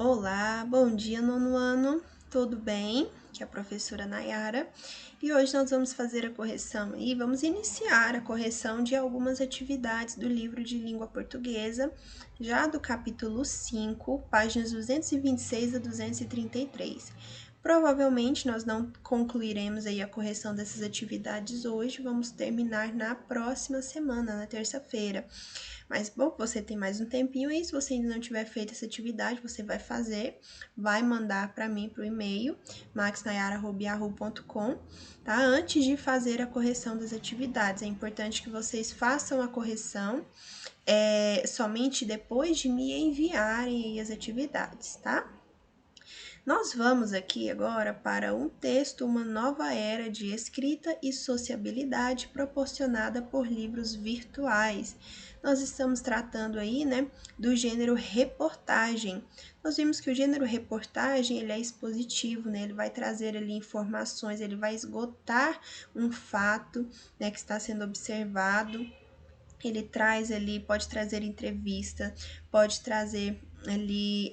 Olá, bom dia, nono ano, tudo bem? Aqui é a professora Nayara e hoje nós vamos fazer a correção e vamos iniciar a correção de algumas atividades do livro de língua portuguesa, já do capítulo 5, páginas 226 a 233. Provavelmente nós não concluiremos aí a correção dessas atividades hoje, vamos terminar na próxima semana, na terça-feira. Mas, bom, você tem mais um tempinho aí, se você ainda não tiver feito essa atividade, você vai fazer, vai mandar para mim pro e-mail, maxnayara@yahoo.com, tá? Antes de fazer a correção das atividades, é importante que vocês façam a correção somente depois de me enviarem as atividades, tá? Nós vamos aqui agora para um texto, uma nova era de escrita e sociabilidade proporcionada por livros virtuais. Nós estamos tratando aí, né, do gênero reportagem. Nós vimos que o gênero reportagem, ele é expositivo, né, ele vai trazer ali informações, ele vai esgotar um fato, né, que está sendo observado. Ele traz ali, pode trazer entrevista, pode trazer ali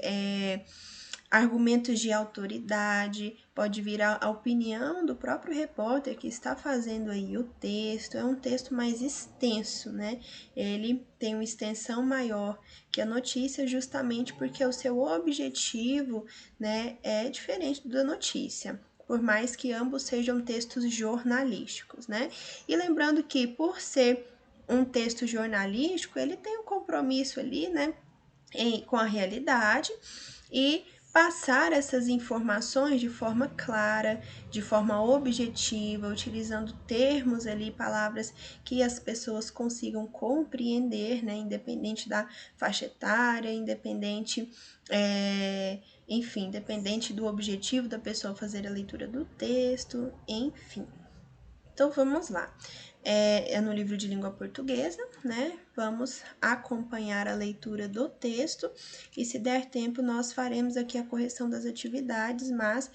argumentos de autoridade, pode vir a opinião do próprio repórter que está fazendo aí o texto. É um texto mais extenso, né? Ele tem uma extensão maior que a notícia, justamente porque o seu objetivo, né, é diferente da notícia, por mais que ambos sejam textos jornalísticos, né? E lembrando que, por ser um texto jornalístico, ele tem um compromisso ali, né, com a realidade e passar essas informações de forma clara, de forma objetiva, utilizando termos ali, palavras que as pessoas consigam compreender, né, independente da faixa etária, enfim, independente do objetivo da pessoa fazer a leitura do texto, enfim. Então, vamos lá. É no livro de língua portuguesa, né? Vamos acompanhar a leitura do texto e, se der tempo, nós faremos aqui a correção das atividades, mas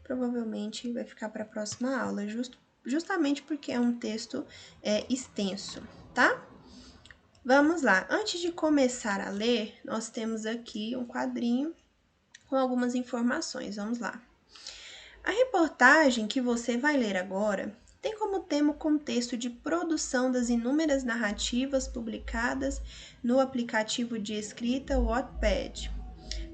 provavelmente vai ficar para a próxima aula, justamente porque é um texto extenso, tá? Vamos lá. Antes de começar a ler, nós temos aqui um quadrinho com algumas informações. Vamos lá. A reportagem que você vai ler agora tem como tema o contexto de produção das inúmeras narrativas publicadas no aplicativo de escrita Wattpad.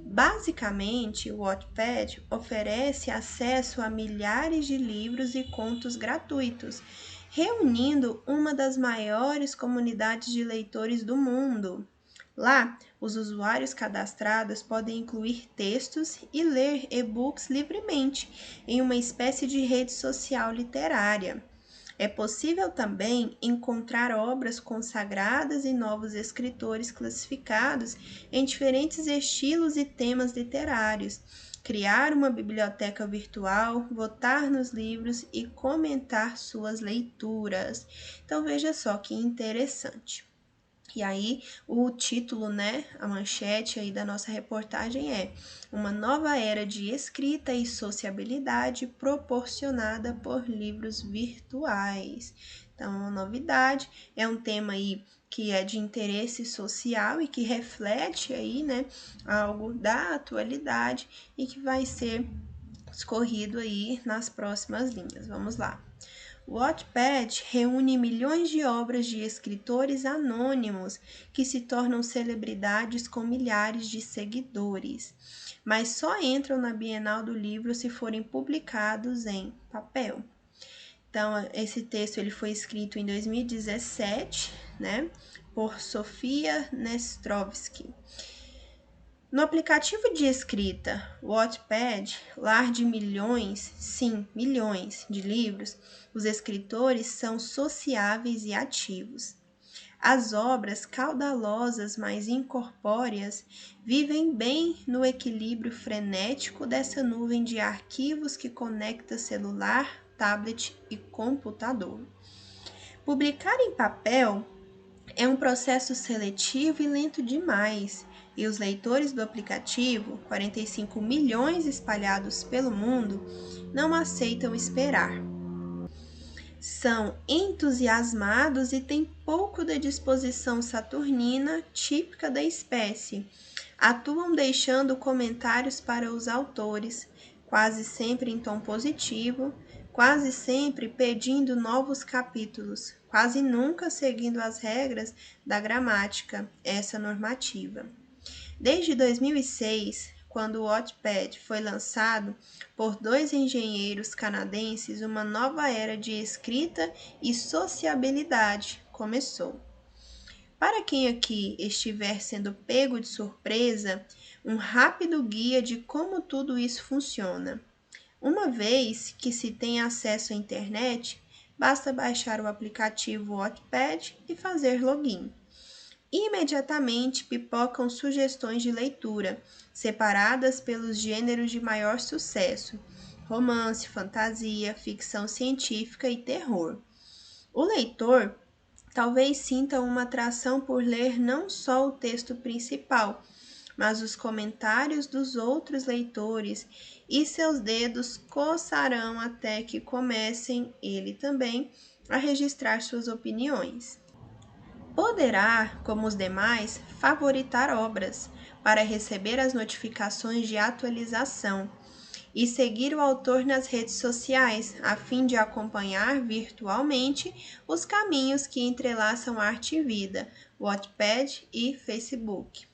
Basicamente, o Wattpad oferece acesso a milhares de livros e contos gratuitos, reunindo uma das maiores comunidades de leitores do mundo. Lá, os usuários cadastrados podem incluir textos e ler e-books livremente, em uma espécie de rede social literária. É possível também encontrar obras consagradas e novos escritores classificados em diferentes estilos e temas literários, criar uma biblioteca virtual, votar nos livros e comentar suas leituras. Então, veja só que interessante. E aí, o título, né, a manchete aí da nossa reportagem é Uma nova era de escrita e sociabilidade proporcionada por livros virtuais. Então, é uma novidade, é um tema aí que é de interesse social e que reflete aí, né, algo da atualidade e que vai ser escorrido aí nas próximas linhas. Vamos lá. O Wattpad reúne milhões de obras de escritores anônimos que se tornam celebridades com milhares de seguidores, mas só entram na Bienal do Livro se forem publicados em papel. Então, esse texto ele foi escrito em 2017, né, por Sofia Nestrovsky. No aplicativo de escrita Wattpad, lar de milhões, sim, milhões de livros, os escritores são sociáveis e ativos. As obras caudalosas, mas incorpóreas, vivem bem no equilíbrio frenético dessa nuvem de arquivos que conecta celular, tablet e computador. Publicar em papel é um processo seletivo e lento demais, e os leitores do aplicativo, 45 milhões espalhados pelo mundo, não aceitam esperar. São entusiasmados e têm pouco da disposição saturnina típica da espécie, atuam deixando comentários para os autores, quase sempre em tom positivo, quase sempre pedindo novos capítulos, quase nunca seguindo as regras da gramática, essa normativa. Desde 2006, quando o Wattpad foi lançado por dois engenheiros canadenses, uma nova era de escrita e sociabilidade começou. Para quem aqui estiver sendo pego de surpresa, um rápido guia de como tudo isso funciona. Uma vez que se tem acesso à internet, basta baixar o aplicativo Wattpad e fazer login. Imediatamente pipocam sugestões de leitura, separadas pelos gêneros de maior sucesso: romance, fantasia, ficção científica e terror. O leitor talvez sinta uma atração por ler não só o texto principal, mas os comentários dos outros leitores, e seus dedos coçarão até que comecem, ele também, a registrar suas opiniões. Poderá, como os demais, favoritar obras para receber as notificações de atualização e seguir o autor nas redes sociais, a fim de acompanhar virtualmente os caminhos que entrelaçam arte e vida, Wattpad e Facebook.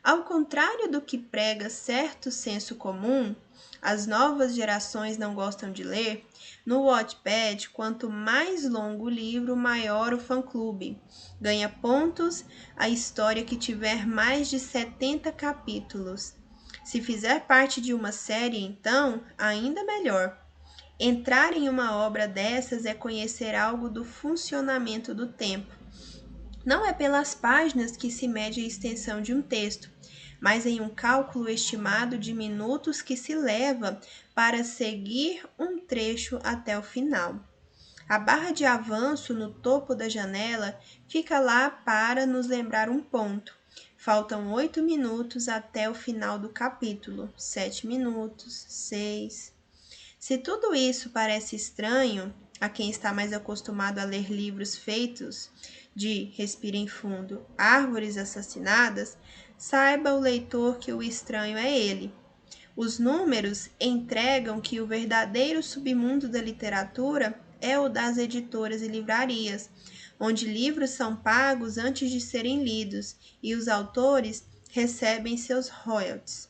Ao contrário do que prega certo senso comum, as novas gerações não gostam de ler, no Wattpad, quanto mais longo o livro, maior o fã-clube. Ganha pontos a história que tiver mais de 70 capítulos. Se fizer parte de uma série, então, ainda melhor. Entrar em uma obra dessas é conhecer algo do funcionamento do tempo. Não é pelas páginas que se mede a extensão de um texto, mas em um cálculo estimado de minutos que se leva para seguir um trecho até o final. A barra de avanço no topo da janela fica lá para nos lembrar um ponto. Faltam 8 minutos até o final do capítulo. 7 minutos, 6. Se tudo isso parece estranho a quem está mais acostumado a ler livros feitos de respirem fundo, árvores assassinadas, saiba o leitor que o estranho é ele. Os números entregam que o verdadeiro submundo da literatura é o das editoras e livrarias, onde livros são pagos antes de serem lidos e os autores recebem seus royalties.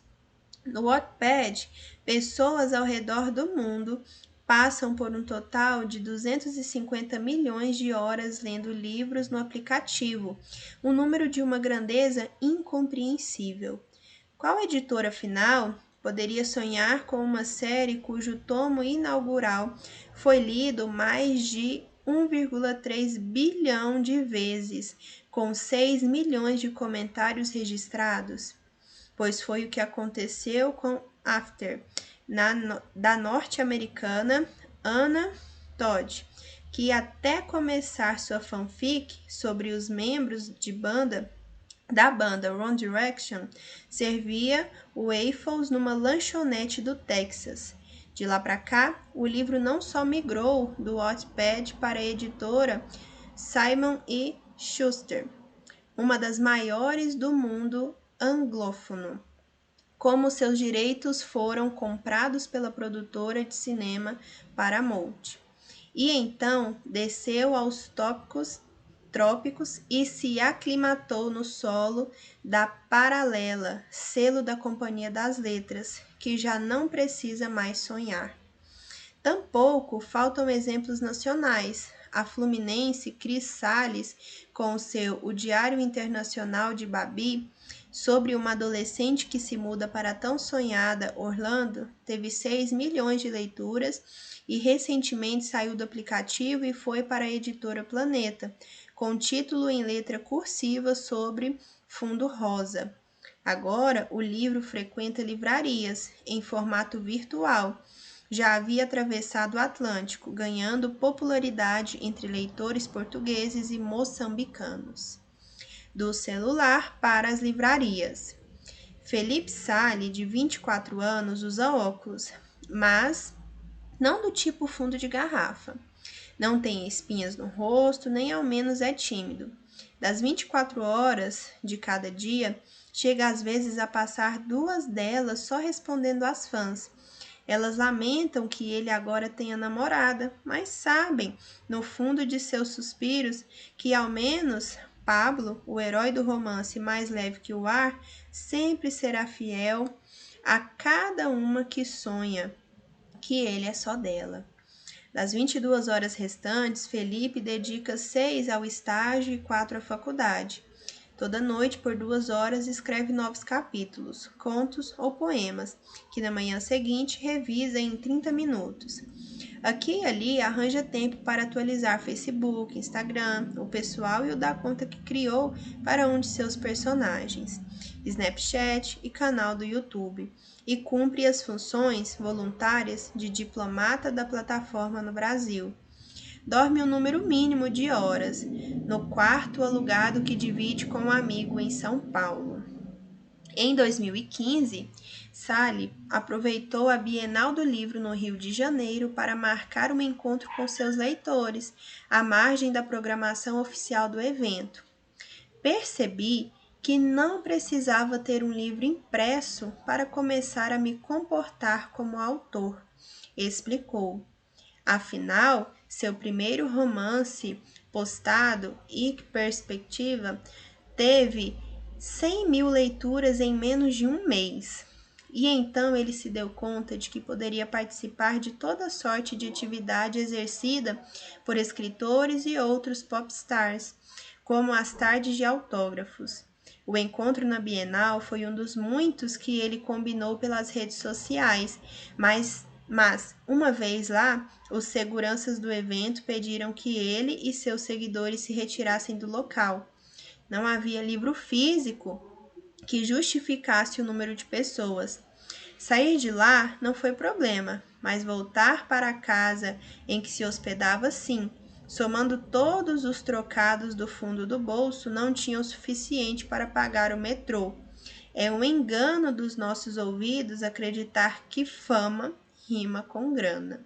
No Wattpad, pessoas ao redor do mundo passam por um total de 250 milhões de horas lendo livros no aplicativo, um número de uma grandeza incompreensível. Qual editora, afinal, poderia sonhar com uma série cujo tomo inaugural foi lido mais de 1,3 bilhão de vezes, com 6 milhões de comentários registrados? Pois foi o que aconteceu com After, da norte-americana Anna Todd, que até começar sua fanfic sobre os membros da banda One Direction, servia waffles numa lanchonete do Texas. De lá para cá, o livro não só migrou do Wattpad para a editora Simon e Schuster, uma das maiores do mundo anglófono, como seus direitos foram comprados pela produtora de cinema Paramount. E então desceu aos trópicos e se aclimatou no solo da Paralela, selo da Companhia das Letras, que já não precisa mais sonhar. Tampouco faltam exemplos nacionais. A fluminense Cris Sales, com o seu O Diário Internacional de Babi, sobre uma adolescente que se muda para a tão sonhada Orlando, teve 6 milhões de leituras e recentemente saiu do aplicativo e foi para a editora Planeta, com título em letra cursiva sobre fundo rosa. Agora, o livro frequenta livrarias em formato virtual. Já havia atravessado o Atlântico, ganhando popularidade entre leitores portugueses e moçambicanos. Do celular para as livrarias. Felipe Sale, de 24 anos, usa óculos, mas não do tipo fundo de garrafa. Não tem espinhas no rosto, nem ao menos é tímido. Das 24 horas de cada dia, Chega às vezes a passar 2 delas só respondendo às fãs. Elas lamentam que ele agora tenha namorada, mas sabem, no fundo de seus suspiros, que ao menos Pablo, o herói do romance mais leve que o ar, sempre será fiel a cada uma que sonha que ele é só dela. Das 22 horas restantes, Felipe dedica 6 ao estágio e 4 à faculdade. Toda noite, por 2 horas, escreve novos capítulos, contos ou poemas, que na manhã seguinte revisa em 30 minutos. Aqui e ali arranja tempo para atualizar Facebook, Instagram, o pessoal e o da conta que criou para um de seus personagens, Snapchat e canal do YouTube, e cumpre as funções voluntárias de diplomata da plataforma no Brasil. Dorme um número mínimo de horas, no quarto alugado que divide com um amigo em São Paulo. Em 2015, Sally aproveitou a Bienal do Livro no Rio de Janeiro para marcar um encontro com seus leitores, à margem da programação oficial do evento. Percebi que não precisava ter um livro impresso para começar a me comportar como autor, explicou. Afinal, seu primeiro romance postado e Perspectiva teve 100.000 leituras em menos de um mês. E então ele se deu conta de que poderia participar de toda sorte de atividade exercida por escritores e outros popstars, como as tardes de autógrafos. O encontro na Bienal foi um dos muitos que ele combinou pelas redes sociais, mas uma vez lá, os seguranças do evento pediram que ele e seus seguidores se retirassem do local. Não havia livro físico que justificasse o número de pessoas. Sair de lá não foi problema, mas voltar para a casa em que se hospedava, sim. Somando todos os trocados do fundo do bolso, não tinha o suficiente para pagar o metrô. É um engano dos nossos ouvidos acreditar que fama rima com grana.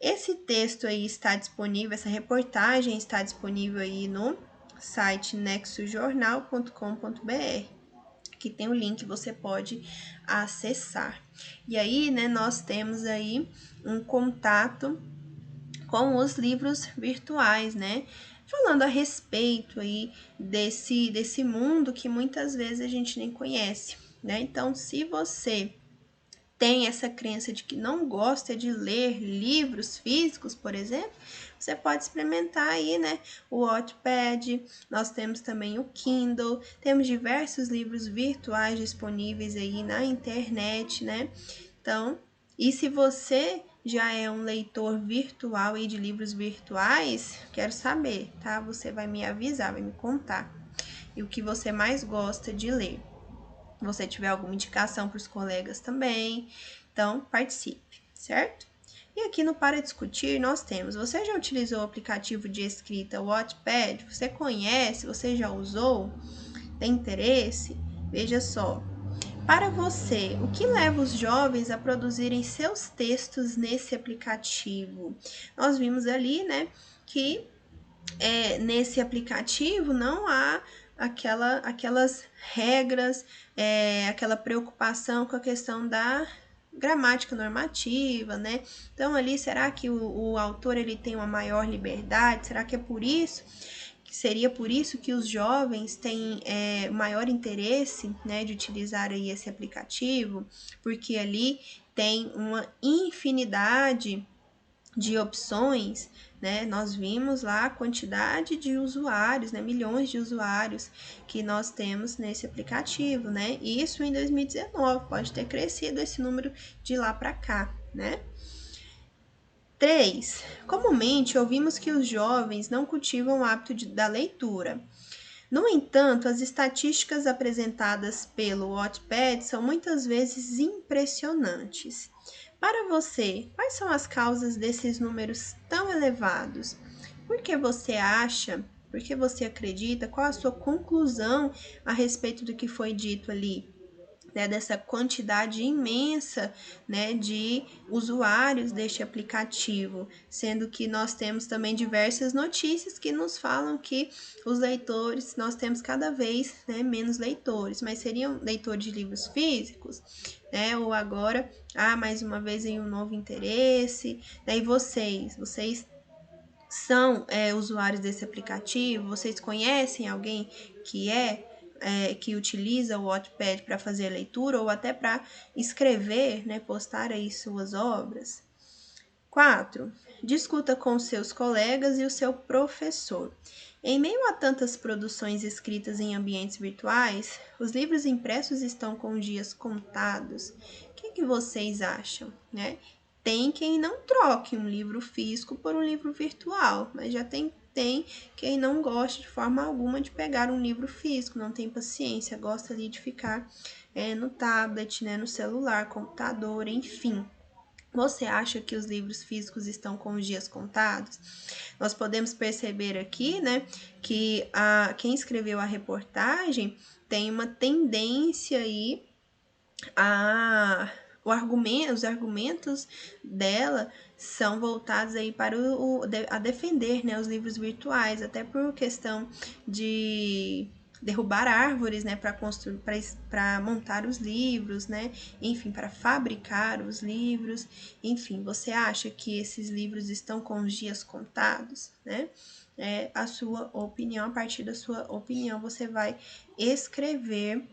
Esse texto aí está disponível, essa reportagem está disponível aí no site nexojornal.com.br, que tem o link, você pode acessar. E aí, né, nós temos aí um contato com os livros virtuais, né? Falando a respeito aí desse mundo que muitas vezes a gente nem conhece, né? Então, se você tem essa crença de que não gosta de ler livros físicos, por exemplo, você pode experimentar aí, né, o Wattpad. Nós temos também o Kindle, temos diversos livros virtuais disponíveis aí na internet, né? Então, e se você já é um leitor virtual e de livros virtuais, quero saber, tá? Você vai me avisar, vai me contar. E o que você mais gosta de ler. Se você tiver alguma indicação para os colegas também, então participe, certo? E aqui no Para Discutir nós temos, você já utilizou o aplicativo de escrita Wattpad? Você conhece? Você já usou? Tem interesse? Veja só. Para você, o que leva os jovens a produzirem seus textos nesse aplicativo? Nós vimos ali, né, que nesse aplicativo não há aquelas regras, aquela preocupação com a questão da gramática normativa, né? Então ali, será que o autor ele tem uma maior liberdade? Será que é por isso? Seria por isso que os jovens têm maior interesse, né, de utilizar aí esse aplicativo, porque ali tem uma infinidade de opções, né? Nós vimos lá a quantidade de usuários, né? Milhões de usuários que nós temos nesse aplicativo, né? E isso em 2019, pode ter crescido esse número de lá para cá, né? 3. Comumente ouvimos que os jovens não cultivam o hábito da leitura. No entanto, as estatísticas apresentadas pelo Wattpad são muitas vezes impressionantes. Para você, quais são as causas desses números tão elevados? Por que você acha? Por que você acredita? Qual a sua conclusão a respeito do que foi dito ali? né, dessa quantidade imensa, né, de usuários deste aplicativo, sendo que nós temos também diversas notícias que nos falam que os leitores, nós temos cada vez, né, menos leitores, mas seriam leitores de livros físicos, né, ou agora, mais uma vez em um novo interesse, né, e vocês são usuários desse aplicativo? Vocês conhecem alguém que que utiliza o Wattpad para fazer a leitura ou até para escrever, né, postar aí suas obras? 4. Discuta com seus colegas e o seu professor. Em meio a tantas produções escritas em ambientes virtuais, os livros impressos estão com dias contados. O que vocês acham, né? Tem quem não troque um livro físico por um livro virtual, mas já tem quem não gosta de forma alguma de pegar um livro físico, não tem paciência, gosta ali de ficar no tablet, né, no celular, computador, enfim. Você acha que os livros físicos estão com os dias contados? Nós podemos perceber aqui, né, que quem escreveu a reportagem tem uma tendência aí os argumentos dela são voltados aí para a defender, né, os livros virtuais, até por questão de derrubar árvores, né, para montar os livros, né, enfim, para fabricar os livros, enfim. Você acha que esses livros estão com os dias contados, né? A sua opinião, a partir da sua opinião, você vai escrever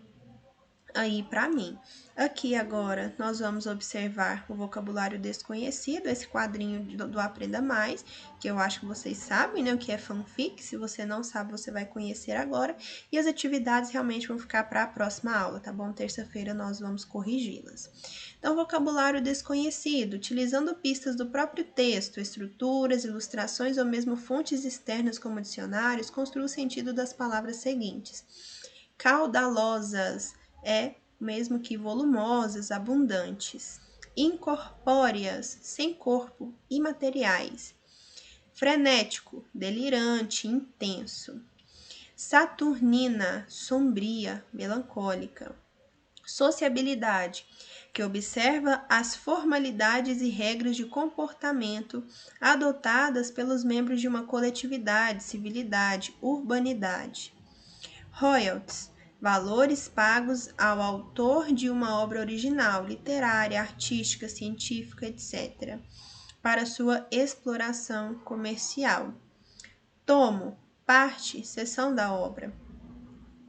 aí para mim. Aqui agora nós vamos observar o vocabulário desconhecido, esse quadrinho do Aprenda Mais, que eu acho que vocês sabem, né, o que é fanfic. Se você não sabe, você vai conhecer agora. E as atividades realmente vão ficar para a próxima aula, tá bom? Terça-feira nós vamos corrigi-las. Então, vocabulário desconhecido, utilizando pistas do próprio texto, estruturas, ilustrações ou mesmo fontes externas como dicionários, construa o sentido das palavras seguintes. Caudalosas é mesmo que volumosas, abundantes. Incorpóreas, sem corpo, imateriais. Frenético, delirante, intenso. Saturnina, sombria, melancólica. Sociabilidade, que observa as formalidades e regras de comportamento adotadas pelos membros de uma coletividade, civilidade, urbanidade. Royalties, valores pagos ao autor de uma obra original, literária, artística, científica, etc., para sua exploração comercial. Tomo, parte, seção da obra.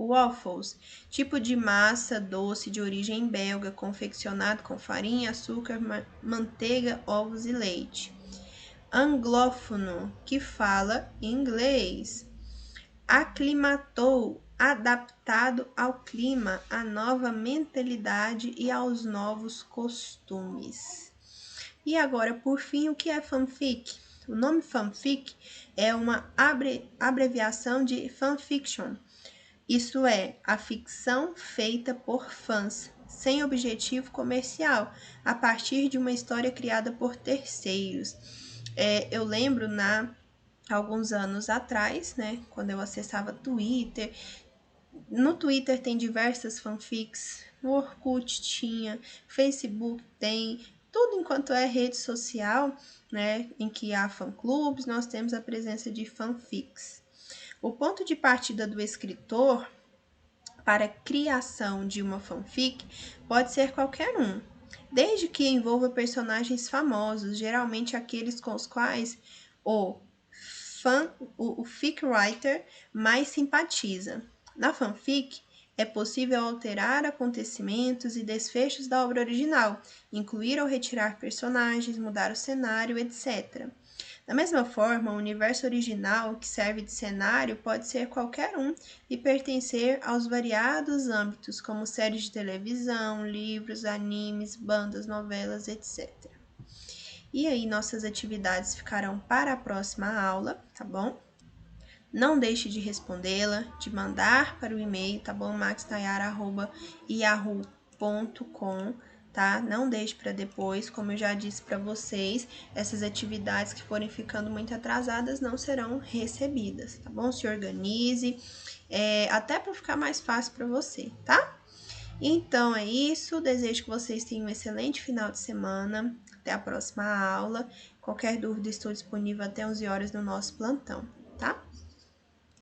Waffles, tipo de massa doce de origem belga, confeccionado com farinha, açúcar, manteiga, ovos e leite. Anglófono, que fala inglês. Aclimatou, adaptado ao clima, à nova mentalidade e aos novos costumes. E agora, por fim, o que é fanfic? O nome fanfic é uma abreviação de fanfiction. Isso é, a ficção feita por fãs, sem objetivo comercial, a partir de uma história criada por terceiros. Eu lembro alguns anos atrás, né, quando eu acessava Twitter. No Twitter tem diversas fanfics, no Orkut tinha, Facebook tem, tudo enquanto é rede social, né, em que há fã-clubes, nós temos a presença de fanfics. O ponto de partida do escritor para a criação de uma fanfic pode ser qualquer um, desde que envolva personagens famosos, geralmente aqueles com os quais o fic writer mais simpatiza. Na fanfic, é possível alterar acontecimentos e desfechos da obra original, incluir ou retirar personagens, mudar o cenário, etc. Da mesma forma, o universo original, que serve de cenário, pode ser qualquer um e pertencer aos variados âmbitos, como séries de televisão, livros, animes, bandas, novelas, etc. E aí, nossas atividades ficarão para a próxima aula, tá bom? Não deixe de respondê-la, de mandar para o e-mail, tá bom? maxtayara@yahoo.com, tá? Não deixe para depois, como eu já disse para vocês, essas atividades que forem ficando muito atrasadas não serão recebidas, tá bom? Se organize, até para ficar mais fácil para você, tá? Então é isso, desejo que vocês tenham um excelente final de semana. Até a próxima aula. Qualquer dúvida, estou disponível até 11 horas no nosso plantão, tá?